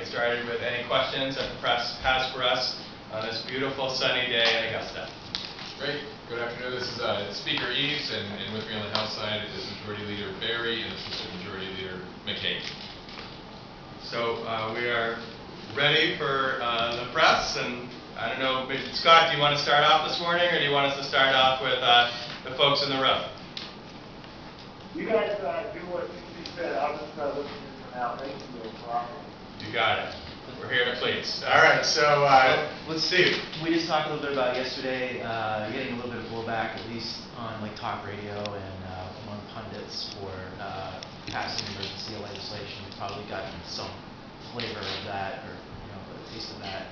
get started with any questions that the press has for us on this beautiful sunny day in Augusta. Great. Good afternoon. This is Speaker Eves, and with me on the House side is Majority Leader Berry and Assistant Majority Leader McCabe. So we are ready for the press, and I don't know, Scott, do you want to start off this morning, or do you want us to start off with the folks in the room? You guys do what you said. I'll just listen to now. Thank you. You got it. We're here to please. All right, so let's see. We just talked a little bit about yesterday, getting a little bit of blowback, at least on like talk radio and among pundits for passing emergency legislation. We've probably gotten some flavor of that, or a taste of that.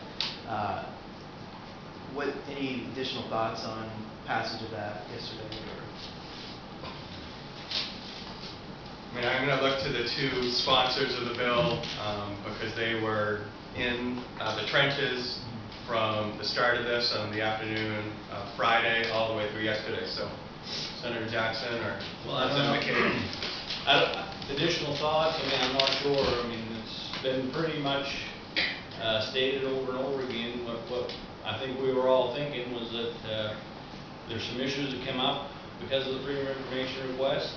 Any additional thoughts on passage of that yesterday? I mean, I'm going to look to the two sponsors of the bill because they were in the trenches from the start of this on the afternoon Friday all the way through yesterday. So, Senator Jackson or Senator McCabe? Additional thoughts? I mean, I'm not sure. I mean, it's been pretty much stated over and over again. What I think we were all thinking was that there's some issues that came up because of the Freedom of Information request.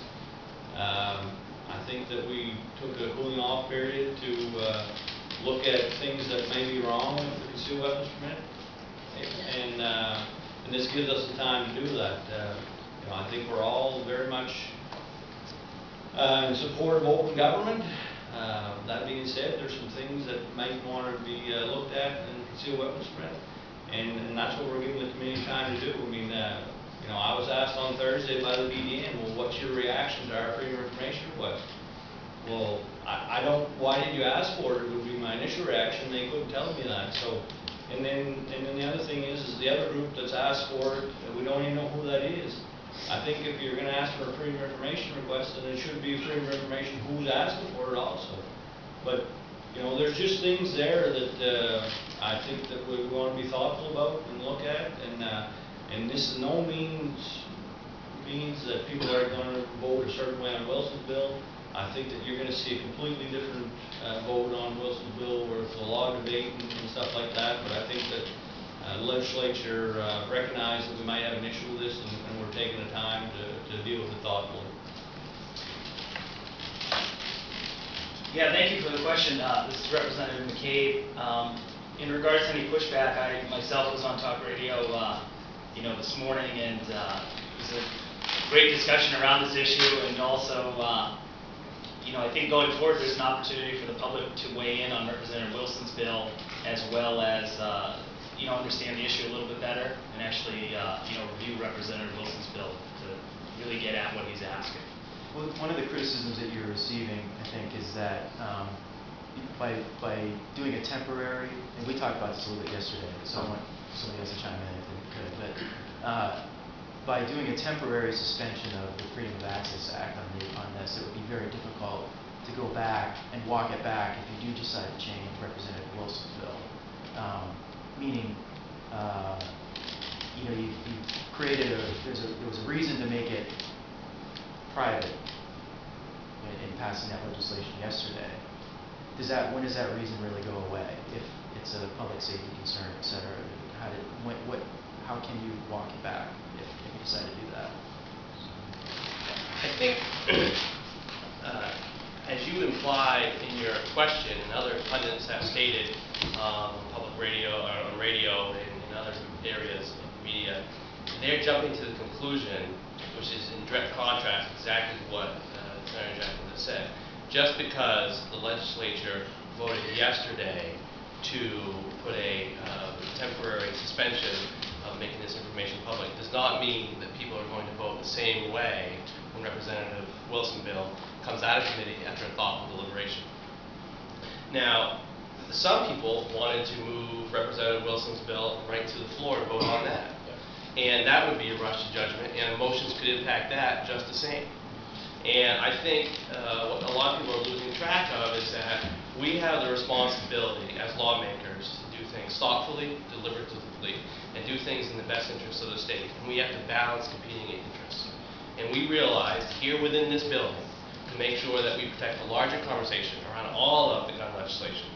I think that we took a cooling off period to look at things that may be wrong with the concealed weapons permit, and this gives us the time to do that. I think we're all very much in support of open government. That being said, there's some things that might want to be looked at in the concealed weapons permit, and that's what we're giving the committee time to do. I mean, I was asked on Thursday by the BDN, well, what's your reaction to our Freedom of Information request? Well, I don't, why did you ask for it? Would be my initial reaction. They couldn't tell me that. So, and then the other thing is the other group that's asked for it, we don't even know who that is. I think if you're going to ask for a Freedom of Information request, then it should be Freedom of Information who's asking for it also. But, there's just things there that I think that we want to be thoughtful about and look at, and this is no means that people are going to vote a certain way on Wilson's bill. I think that you're going to see a completely different vote on Wilson's bill where it's a lot of debate and stuff like that. But I think that the legislature recognized that we might have an issue with this, and we're taking the time to deal with it thoughtfully. Yeah, thank you for the question. This is Representative McCabe. In regards to any pushback, I myself was on talk radio this morning, and it was a great discussion around this issue, and also I think going forward there's an opportunity for the public to weigh in on Representative Wilson's bill, as well as understand the issue a little bit better, and actually review Representative Wilson's bill to really get at what he's asking. Well, one of the criticisms that you're receiving, I think, is that by doing a temporary, and we talked about this a little bit yesterday, so I want somebody else to chime in if they could, but by doing a temporary suspension of the Freedom of Access Act on this, it would be very difficult to go back and walk it back if you do decide to change Representative Wilson's bill. Meaning, you created there was a reason to make it private in passing that legislation yesterday. When does that reason really go away? If it's a public safety concern, et cetera, how can you walk it back if you decide to do that? I think, as you implied in your question, and other pundits have stated on public radio or on radio and in other areas of media, they're jumping to the conclusion, which is in direct contrast exactly to what Senator Jackson has said. Just because the legislature voted yesterday to put a temporary suspension of making this information public does not mean that people are going to vote the same way when Representative Wilson's bill comes out of committee after a thoughtful deliberation. Now, some people wanted to move Representative Wilson's bill right to the floor and vote on that. And that would be a rush to judgment, and motions could impact that just the same. And I think what a lot of people are losing track of is that we have the responsibility as lawmakers to do things thoughtfully, deliberatively, and do things in the best interest of the state. And we have to balance competing interests. And we realized here within this building to make sure that we protect the larger conversation around all of the gun legislation,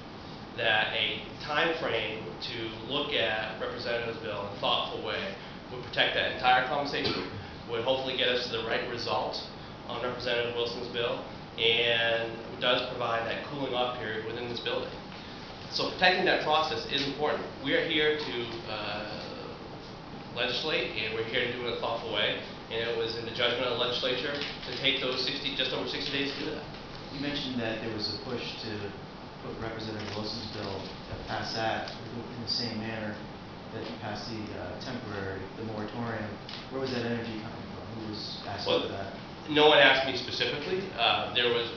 that a time frame to look at Representative's bill in a thoughtful way would protect that entire conversation, would hopefully get us to the right result on Representative Wilson's bill, and does provide that cooling off period within this building. So protecting that process is important. We are here to legislate, and we're here to do it in a thoughtful way. And it was in the judgment of the legislature to take those just over 60 days to do that. You mentioned that there was a push to put Representative Wilson's bill that passed that in the same manner that you passed the the moratorium. Where was that energy coming from? Who was asking for that? No one asked me specifically.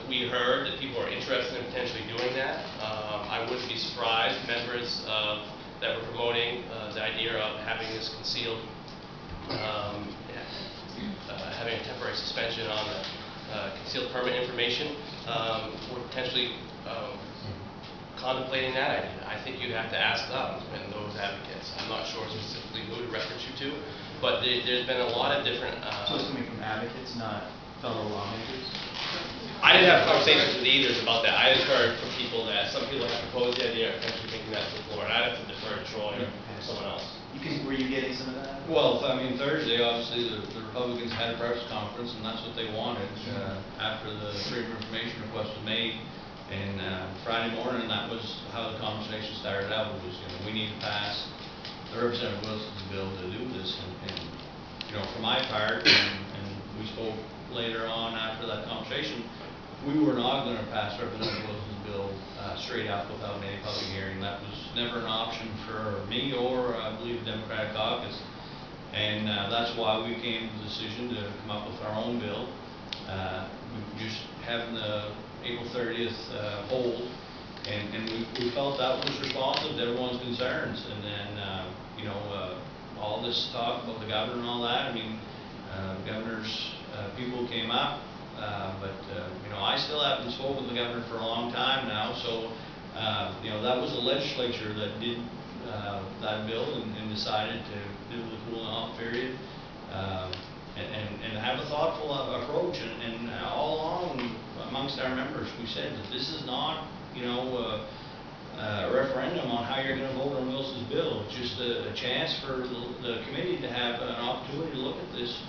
We heard that people are interested in potentially doing that. I wouldn't be surprised members that were promoting the idea of having this concealed, having a temporary suspension on the concealed permit information, were potentially contemplating that idea. I think you'd have to ask them and those advocates. I'm not sure specifically who to reference you to, but there's been a lot of different. So it's coming from advocates, not fellow lawmakers? I didn't have conversations with either about that. I just heard from people that some people have proposed the idea of potentially taking that to the floor, and I'd have to defer to Troy or someone else. Were you getting some of that? Well, I mean, Thursday, obviously, the Republicans had a press conference, and that's what they wanted after the Freedom of Information request was made. And Friday morning, that was how the conversation started out. Was we need to pass the Representative Wilson's bill to do this. And for my part, and we spoke later on after that conversation, we were not going to pass Representative Wilson's bill straight up without any public hearing. That was never an option for me or, I believe, the Democratic caucus. And that's why we came to the decision to come up with our own bill. We just having the April 30th hold, and we felt that was responsive to everyone's concerns. And then, all this talk about the governor and all that, I mean, governor's people came up, but I still haven't spoken with the governor for a long time now, so that was the legislature that did that bill and decided to do the cooling off period and have a thoughtful approach. And all along amongst our members, we said that this is not a referendum on how you're going to vote on Wilson's bill. It's just a chance for the committee to have an opportunity to look at this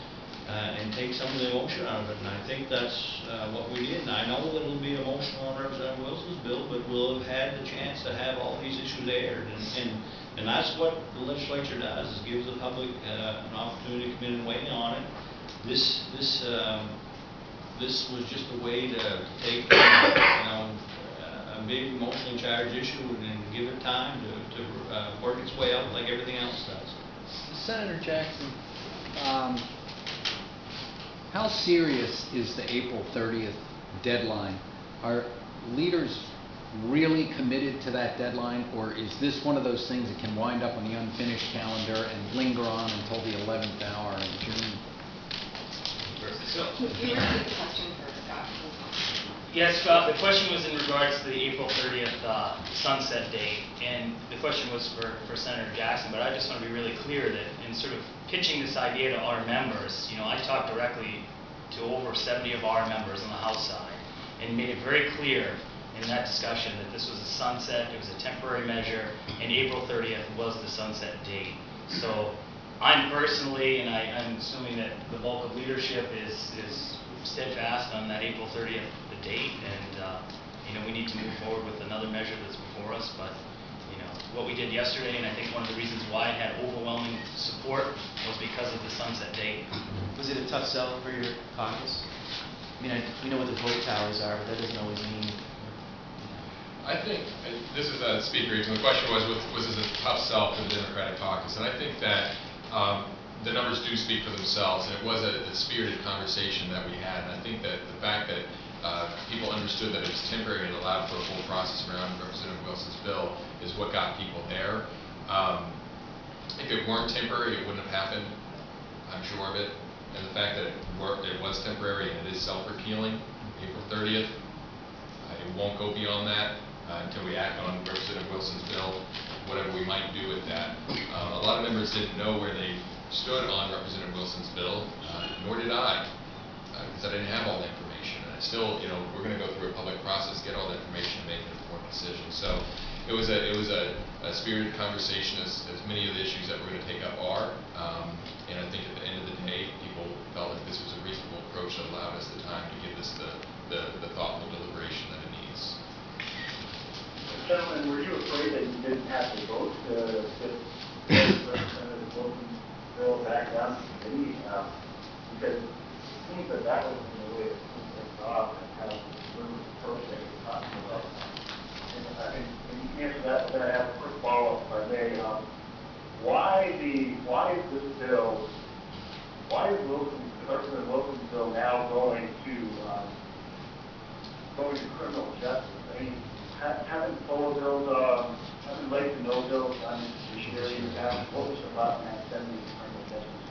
and take some of the emotion out of it. And I think that's what we did. And I know that it'll be emotional on Representative Wilson's bill, but we'll have had the chance to have all these issues aired. And that's what the legislature does, is gives the public an opportunity to come in and weigh in on it. This was just a way to take a big emotionally charged issue and give it time to work its way out like everything else does. Senator Jackson, how serious is the April 30th deadline? Are leaders really committed to that deadline, or is this one of those things that can wind up on the unfinished calendar and linger on until the 11th hour in June? Yes, Scott, the question was in regards to the April 30th sunset date, and the question was for Senator Jackson, but I just want to be really clear that in sort of pitching this idea to our members, I talked directly to over 70 of our members on the House side and made it very clear in that discussion that this was a sunset, it was a temporary measure, and April 30th was the sunset date. So I'm personally, and I'm assuming that the bulk of leadership is steadfast on that April 30th date, and we need to move forward with another measure that's before us. But what we did yesterday, and I think one of the reasons why it had overwhelming support was because of the sunset date. Was it a tough sell for your caucus? I mean, we know what the vote towers are, but that doesn't always mean. I think, this is Speaker Eves, and the question was this a tough sell for the Democratic caucus? And I think that the numbers do speak for themselves, and it was a spirited conversation that we had. And I think that the fact that people understood that it was temporary and allowed for a full process around Representative Wilson's bill is what got people there. If it weren't temporary, it wouldn't have happened. I'm sure of it. And the fact that it was temporary and it is self-repealing, April 30th, it won't go beyond that until we act on Representative Wilson's bill, whatever we might do with that. A lot of members didn't know where they stood on Representative Wilson's bill, nor did I, because I didn't have all the information. And I still, we're going to go through a public process, get all the information, and make an informed decision. So it was a spirited conversation, as many of the issues that we're going to take up are. And I think at the end of the day, people felt that this was a reasonable approach that allowed us the time to give this the thoughtful deliberation that it needs. Gentlemen, were you afraid that you didn't have to vote to get Representative Wilson's bill back down to committee? Because it seems that that was the way it was things off and how the approach that you're talking about. And you can answer that, but then I have a quick follow-up if I may. Why is this bill, why is Representative Wilson's bill now going to criminal justice? I mean, haven't polo bills, haven't like to no bills on the judiciary in the past? What was the thought in that sending to criminal justice?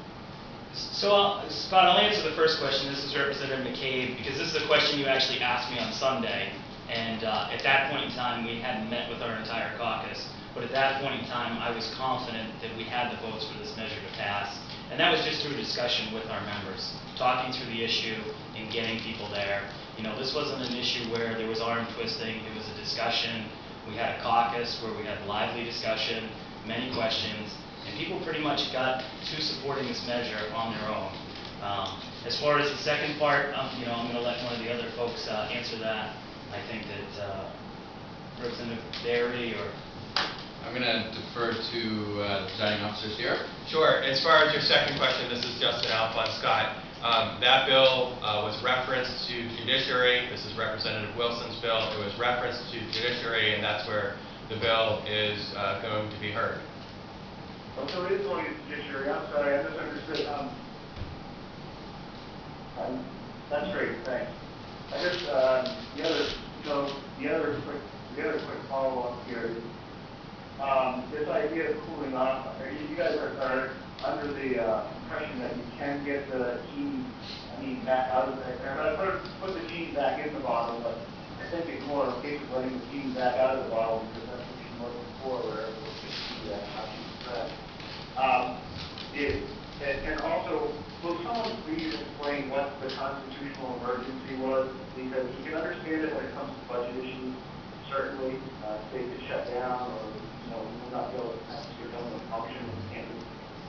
So, Scott, I'll answer the first question. This is Representative McCabe, because this is a question you actually asked me on Sunday. And at that point in time, we hadn't met with our entire caucus. But at that point in time, I was confident that we had the votes for this measure to pass. And that was just through discussion with our members, talking through the issue and getting people there. You know, this wasn't an issue where there was arm twisting. It was a discussion. We had a caucus where we had lively discussion, many questions, and people pretty much got to supporting this measure on their own. As far as the second part, you know, I'm going to let one of the other folks answer that. I think that Representative Barry or... I'm going to defer to the presiding officers here. Sure. As far as your second question, this is Justin Alfond, Scott. That bill was referenced to judiciary. This is Representative Wilson's bill. It was referenced to judiciary, and that's where the bill is going to be heard. Oh, so it is going to judiciary. I'm sorry, I misunderstood. That's great, thanks. I just, the other quick follow-up here is, this idea of cooling off, you guys are under the impression that you can get the gene, back out of there. I put the gene back in the bottle, but I think it's more a case of letting the gene back out of the bottle because that's what you're looking for, where everyone's going to see that, how she's stressed. And also, will someone please explain what the constitutional emergency was? Because you can understand it when it comes to budget issues. Certainly, state could shut down, or we will not be able to execute government function and can't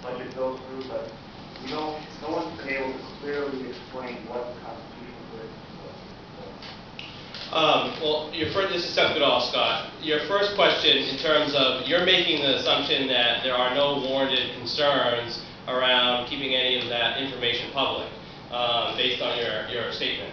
budget goes through. But no one's been able to clearly explain what the constitutional emergency was. Well, this is Seth Goodall, Scott. Your first question, in terms of, you're making the assumption that there are no warranted concerns around keeping any of that information public, based on your statement,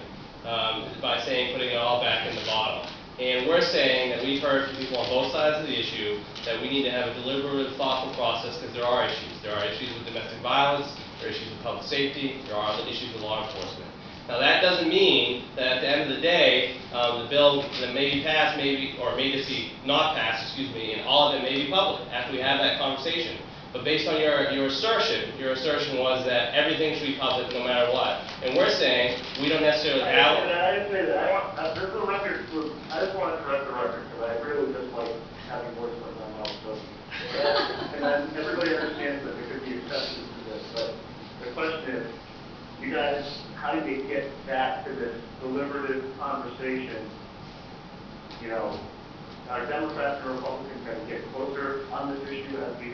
by saying putting it all back in the bottle. And we're saying that we've heard from people on both sides of the issue that we need to have a deliberative, thoughtful process because there are issues. There are issues with domestic violence, there are issues with public safety, there are other issues with law enforcement. Now that doesn't mean that at the end of the day, the bill that may be passed, or may just be not passed, and all of it may be public after we have that conversation. But based on your assertion was that everything should be public no matter what. And we're saying we don't necessarily have... I didn't say that. There's a record. I just want to correct the record because I really just like having words in my mouth. So, and then everybody understands that there could be exceptions to this. But the question is, you guys, how do you get back to this deliberative conversation? Are Democrats and Republicans going to get closer on this issue as we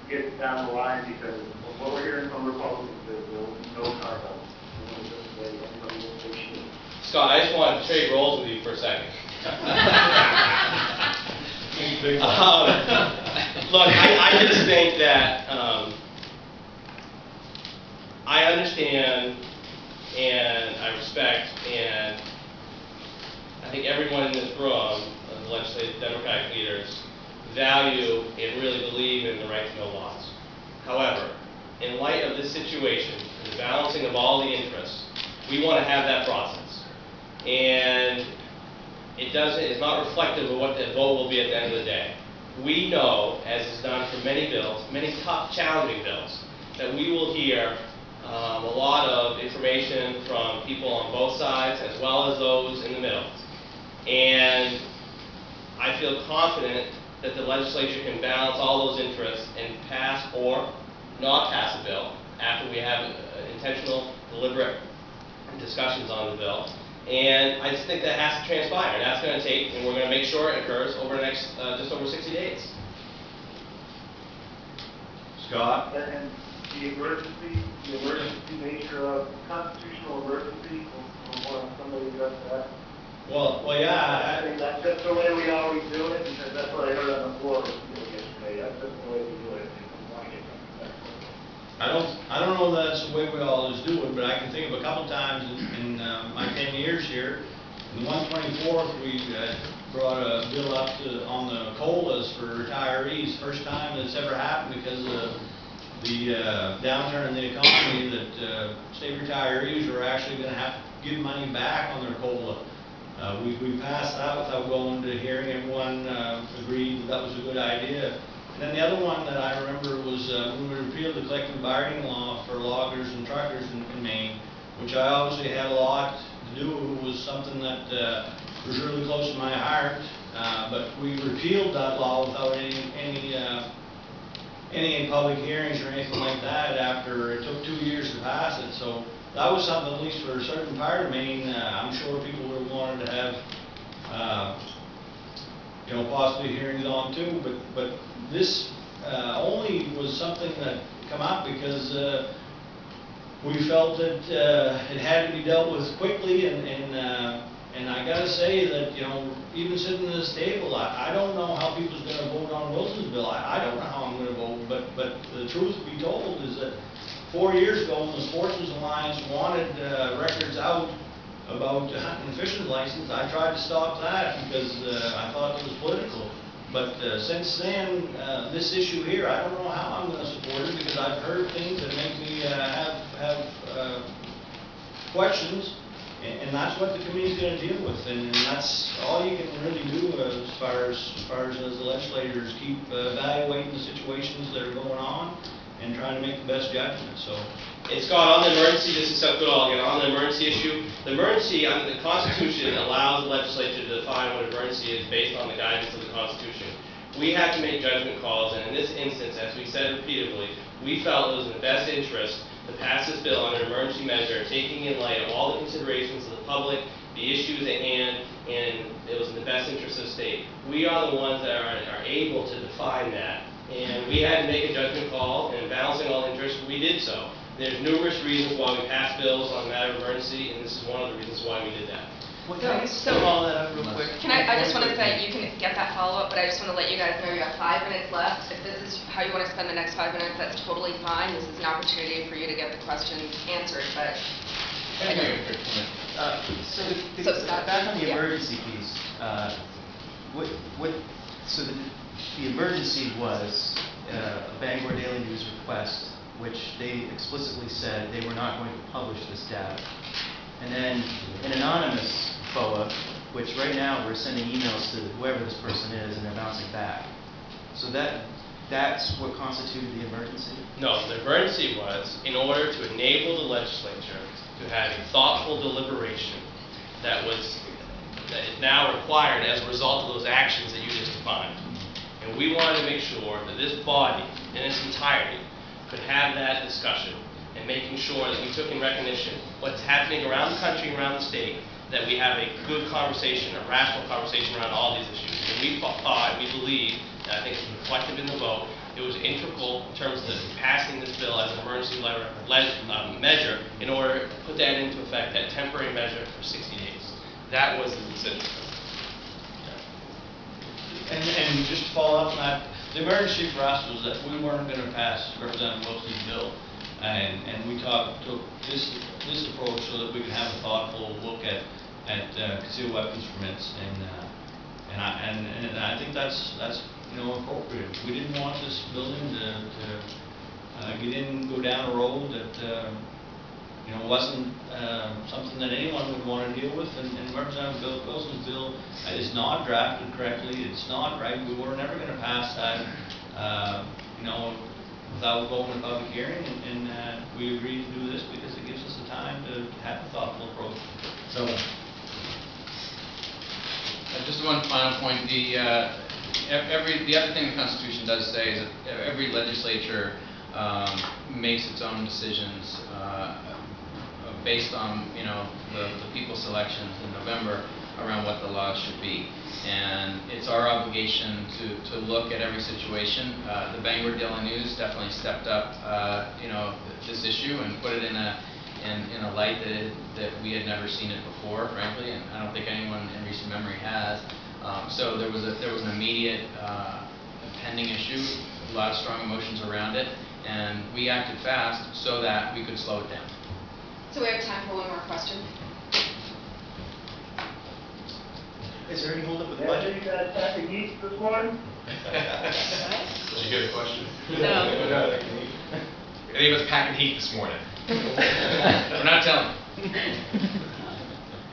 get down the line? Because what we're hearing from Republicans is there will be no carve-out. Scott, I just wanted to trade roles with you for a second. Look, I just think that I understand and I respect, and I think everyone in this room, the legislative Democratic leaders, value and really believe in the right to know laws. However, in light of this situation and the balancing of all the interests, we want to have that process. And it's not reflective of what the vote will be at the end of the day. We know, as is done for many bills, many tough, challenging bills, that we will hear a lot of information from people on both sides as well as those in the middle. And I feel confident that the legislature can balance all those interests and pass or not pass a bill after we have intentional, deliberate discussions on the bill. And I just think that has to transpire, and that's going to take, and we're going to make sure it occurs over the next just over 60 days. Scott? And the emergency nature of constitutional emergency, will somebody address that? Well, I yeah, think that's just the way we always do it, because that's what I heard on the floor yesterday. That's just the way we do it. If we want to get something back. I don't know that that's the way we always do it, but I can think of a couple times in my 10 years here. In 124th, we brought a bill up on the COLAs for retirees. First time that's ever happened because of the downturn in the economy that state retirees are actually going to have to give money back on their COLA. We passed that without going to hearing. Everyone agreed that was a good idea. And then the other one that I remember was when we repealed the collective bargaining law for loggers and truckers in Maine, which I obviously had a lot to do with. It was something that was really close to my heart. But we repealed that law without any public hearings or anything like that after it took 2 years to pass it. So that was something, at least for a certain part of Maine, I'm sure people would have wanted to have, possibly hearings on too. But this only was something that come out because we felt that it had to be dealt with quickly, and I gotta say that, even sitting in this table, I don't know how people's gonna vote on Wilson's bill. I don't know how I'm gonna vote, but the truth be told is that 4 years ago, when the Sportsman's Alliance wanted records out about the hunting and fishing license, I tried to stop that because I thought it was political. But since then, this issue here, I don't know how I'm going to support it because I've heard things that make me have questions, and that's what the committee's going to deal with, and that's all you can really do as far as the legislators keep evaluating the situations that are going on and trying to make the best judgment. So. And Scott, on the emergency, this is Seth Goodall again, on the emergency issue, the emergency under the Constitution allows the legislature to define what emergency is based on the guidance of the Constitution. We have to make judgment calls, and in this instance, as we said repeatedly, we felt it was in the best interest to pass this bill under emergency measure, taking in light of all the considerations of the public, the issues at hand, and it was in the best interest of the state. We are the ones that are able to define that, and we had to make a judgment call, and balancing all interests, we did so. There's numerous reasons why we passed bills on a matter of emergency, and this is one of the reasons why we did that. Well, can I just follow that up real quick? I just want to say, you can get that follow-up, but I just want to let you guys know you have 5 minutes left. If this is how you want to spend the next 5 minutes, that's totally fine. This is an opportunity for you to get the questions answered, but I know. So Scott, back on the yeah. emergency piece, so the emergency was a Bangor Daily News request, which they explicitly said they were not going to publish this data. And then an anonymous FOA, which right now we're sending emails to whoever this person is and they're bouncing back. So that's what constituted the emergency? No, the emergency was in order to enable the legislature to have a thoughtful deliberation that is now required as a result of those actions that you just defined. And we wanted to make sure that this body in its entirety could have that discussion and making sure that we took in recognition what's happening around the country and around the state, that we have a good conversation, a rational conversation around all these issues. And we thought, we believe, and I think it's reflected in the vote, it was integral in terms of passing this bill as an emergency measure in order to put that into effect, that temporary measure for 60 days. That was the decision. And just to follow up on that, the emergency for us was that we weren't going to pass Representative Wilson's bill, and we took this approach so that we could have a thoughtful look at concealed weapons permits, and I think that's appropriate. We didn't want this building to go down a road that wasn't something that anyone would want to deal with, and Representative Wilson's bill is not drafted correctly. It's not right. We were never going to pass that, without going to public hearing, and we agreed to do this because it gives us the time to have a thoughtful approach. So, just one final point. The other thing the Constitution does say is that every legislature makes its own decisions based on, the people's selections in November around what the laws should be. And it's our obligation to look at every situation. The Bangor Daily News definitely stepped up, this issue and put it in a light that we had never seen it before, frankly, and I don't think anyone in recent memory has. So there was an immediate pending issue, a lot of strong emotions around it, and we acted fast so that we could slow it down. So we have time for one more question. Is there any holdup with the Yeah, budget? you guys had to eat this morning? Did you get a question? No. Any of us packing heat this morning? We're not telling.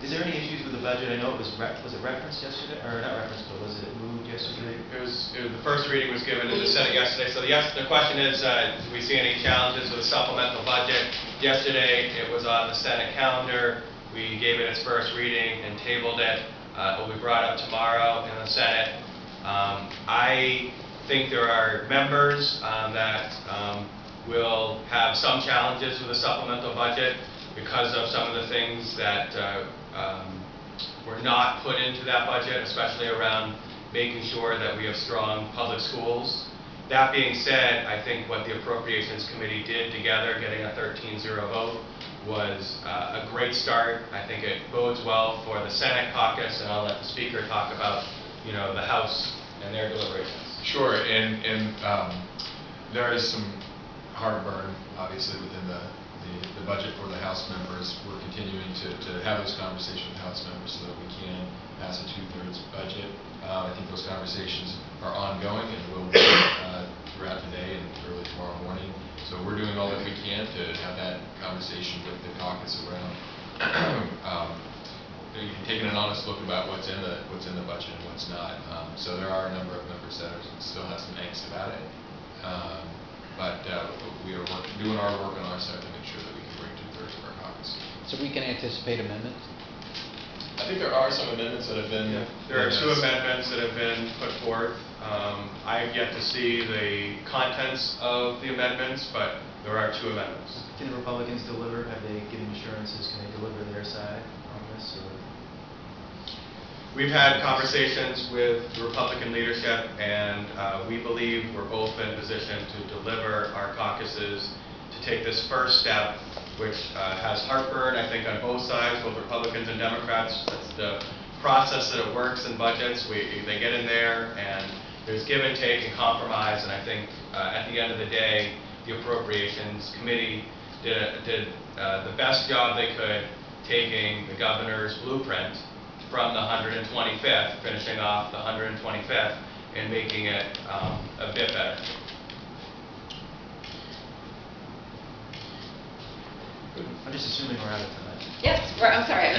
Is there any issues with the budget? I know it was it referenced yesterday, or not referenced, but was it moved yesterday? The first reading was given in the Senate yesterday, so yes, the question is, do we see any challenges with the supplemental budget? Yesterday, it was on the Senate calendar. We gave it its first reading and tabled it. It will be brought up tomorrow in the Senate. I think there are members that will have some challenges with the supplemental budget because of some of the things that were not put into that budget, especially around making sure that we have strong public schools. That being said, I think what the Appropriations Committee did together, getting a 13-0 vote, was a great start. I think it bodes well for the Senate caucus, and I'll let the Speaker talk about, the House and their deliberations. Sure, and there is some heartburn, obviously, within the budget for the House members. We're continuing to have those conversations with House members so that we can pass a 2/3 budget. I think those conversations are ongoing and will be throughout today and early tomorrow morning. So we're doing all that we can to have that conversation with the caucus around. You can take an honest look about what's in the budget and what's not. So there are a number of members that still have some angst about it. But we are doing our work on our side to make sure that we can bring 2/3 of our caucus. So we can anticipate amendments? I think there are some amendments that have been. There are 2 amendments that have been put forth. I have yet to see the contents of the amendments, but there are 2 amendments. Can the Republicans deliver? Have they given assurances? Can they deliver their side on this? Or? We've had conversations with the Republican leadership, and we believe we're both in position to deliver our caucuses to take this first step, which has heartburn, I think, on both sides, both Republicans and Democrats. That's the process that it works in budgets. They get in there, and there's give and take and compromise, and I think at the end of the day, the Appropriations Committee did the best job they could, taking the governor's blueprint from the 125th, finishing off the 125th, and making it a bit better. I'm just assuming we're out of time. Yes, I'm sorry.